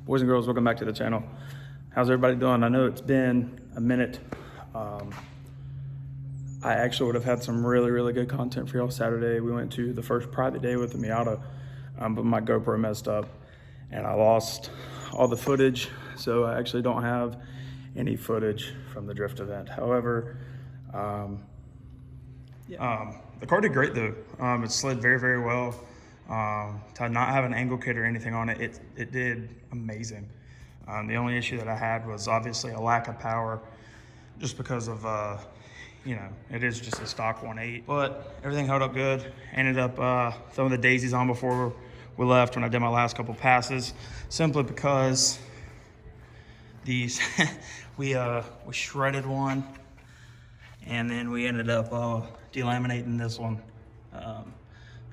Boys and girls, welcome back to the channel. How's everybody doing? I know it's been a minute. I actually would have had some really good content for y'all Saturday. We went to the first private day with the Miata, but my GoPro messed up and I lost all the footage. So I actually don't have any footage from the drift event. However, the car did great though. It slid very well. To not have an angle kit or anything on it, it did amazing. The only issue that I had was obviously a lack of power, just because of it is just a stock 1.8. But everything held up good. Ended up throwing the daisies on before we left when I did my last couple passes, simply because these we shredded one, and then we ended up delaminating this one.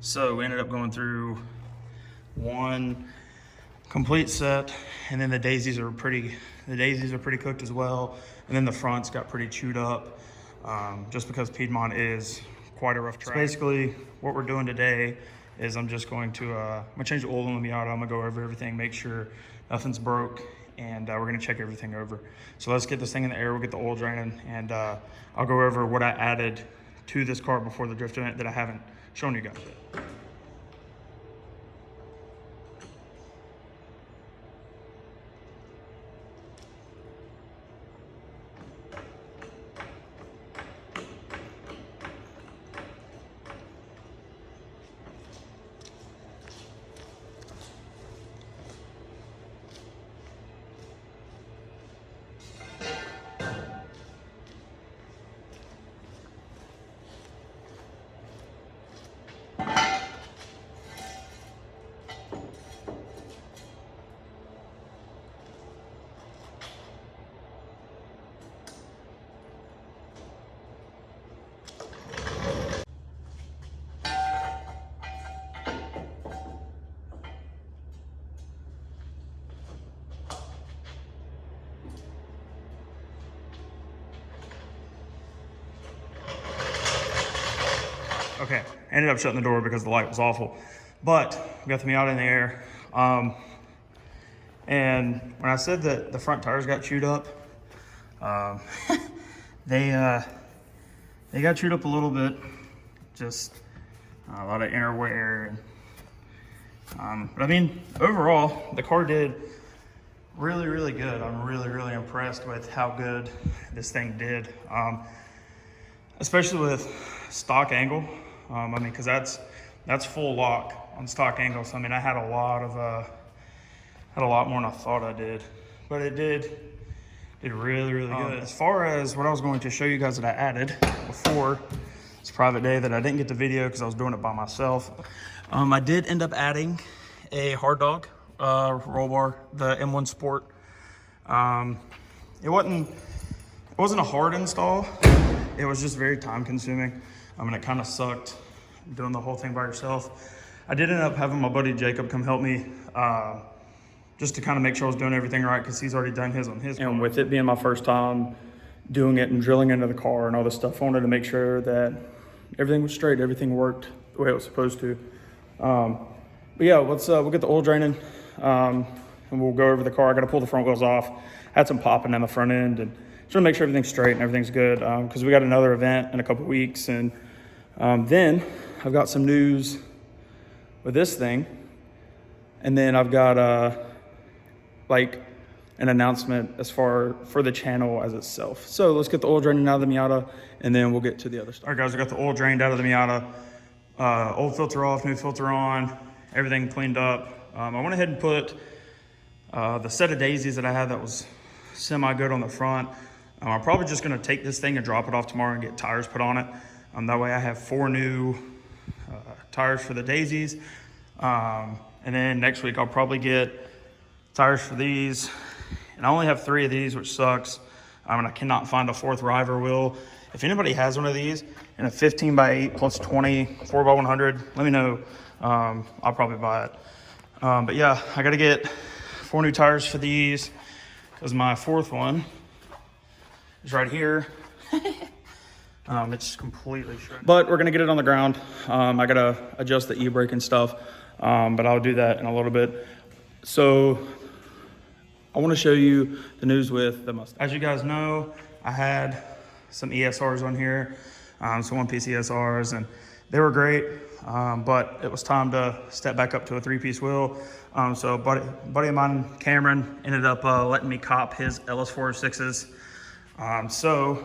So we ended up going through one complete set, and then the daisies are pretty cooked as well. And then the fronts got pretty chewed up, just because Piedmont is quite a rough track. So basically what we're doing today is I'm just going to, I'm gonna change the oil in the Miata. I'm gonna go over everything, make sure nothing's broke, and we're gonna check everything over. So let's get this thing in the air, we'll get the oil draining, and I'll go over what I added to this car before the drift event that I haven't shown you guys yet. Okay, ended up shutting the door because the light was awful, but we got the Miata in the air. And when I said that the front tires got chewed up, they got chewed up a little bit, just a lot of inner wear. But I mean, overall, the car did really good. I'm really impressed with how good this thing did, especially with stock angle. I mean, because that's full lock on stock angle. So I mean, I had a lot more than I thought I did, but it did really good. As far as what I was going to show you guys that I added before this private day that I didn't get the video because I was doing it by myself, I did end up adding a hard dog roll bar, the M1 Sport. It wasn't a hard install. It was just very time consuming. I mean, it kind of sucked doing the whole thing by yourself. I did end up having my buddy Jacob come help me, just to kind of make sure I was doing everything right, because he's already done his on his car. And with it being my first time doing it and drilling into the car and all this stuff, I wanted to make sure that everything was straight, everything worked the way it was supposed to. But yeah, we'll get the oil draining, and we'll go over the car. I got to pull the front wheels off. Had some popping on the front end, and just want to make sure everything's straight and everything's good, because we got another event in a couple weeks. And then I've got some news with this thing, and then I've got like an announcement as far for the channel as itself. So let's get the oil draining out of the Miata, and then we'll get to the other stuff. All right, guys, I got the oil drained out of the Miata. Old filter off, new filter on, everything cleaned up. I went ahead and put the set of daisies that I had that was semi-good on the front. I'm probably just gonna take this thing and drop it off tomorrow and get tires put on it. That way I have 4 new tires for the daisies. And then next week I'll probably get tires for these. And I only have 3 of these, which sucks. And I cannot find a 4th River wheel. If anybody has one of these in a 15x8 plus 20 4x100, let me know. I'll probably buy it. But yeah, I gotta get 4 new tires for these, because my 4th one is right here. It's completely shredded. But we're gonna get it on the ground. I gotta adjust the e-brake and stuff, but I'll do that in a little bit. So I want to show you the news with the Mustang. As you guys know, I had some ESRs on here, some one-piece ESRs, and they were great, but it was time to step back up to a three-piece wheel. So a buddy of mine, Cameron, ended up letting me cop his LS406s. So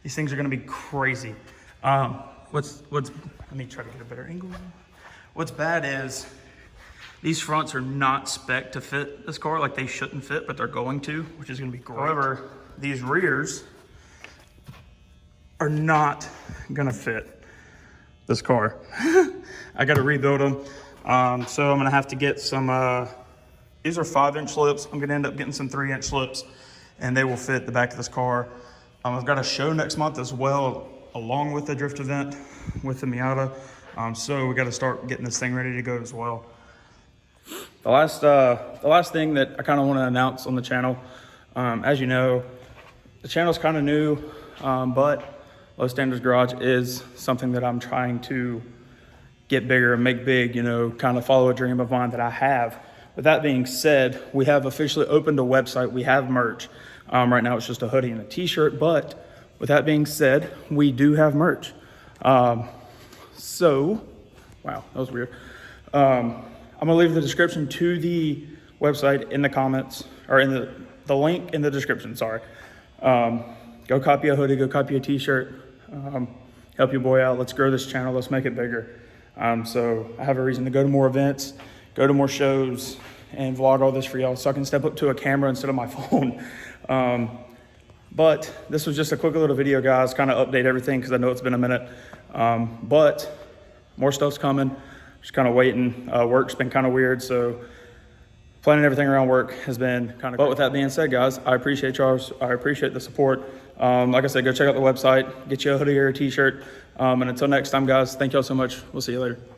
these things are going to be crazy. Let me try to get a better angle. What's bad is these fronts are not spec to fit this car. Like, they shouldn't fit, but they're going to, which is going to be great. However, these rears are not going to fit this car. I got to rebuild them. So I'm going to have to get some, these are 5-inch slips. I'm going to end up getting some 3-inch slips, and they will fit the back of this car. I've got a show next month as well, along with the drift event with the Miata. So we got to start getting this thing ready to go as well. The last thing that I kind of want to announce on the channel, as you know, the channel's kind of new, but Low Standards Garage is something that I'm trying to get bigger and make big, you know, kind of follow a dream of mine that I have. With that being said, we have officially opened a website. We have merch. Right now it's just a hoodie and a t-shirt, but with that being said, we do have merch. So, wow, that was weird. I'm gonna leave the description to the website in the comments, or in the link in the description, sorry. Go copy a hoodie, go copy a t-shirt, help your boy out. Let's grow this channel, let's make it bigger. So I have a reason to go to more events, go to more shows, and vlog all this for y'all so I can step up to a camera instead of my phone. But this was just a quick little video, guys, kind of update everything because I know it's been a minute. But more stuff's coming. Just kind of waiting. Work's been kind of weird, so planning everything around work has been kind of. But with that being said, guys, I appreciate y'all. I appreciate the support. Like I said, go check out the website, get you a hoodie or a t-shirt. And until next time, guys, thank y'all so much. We'll see you later.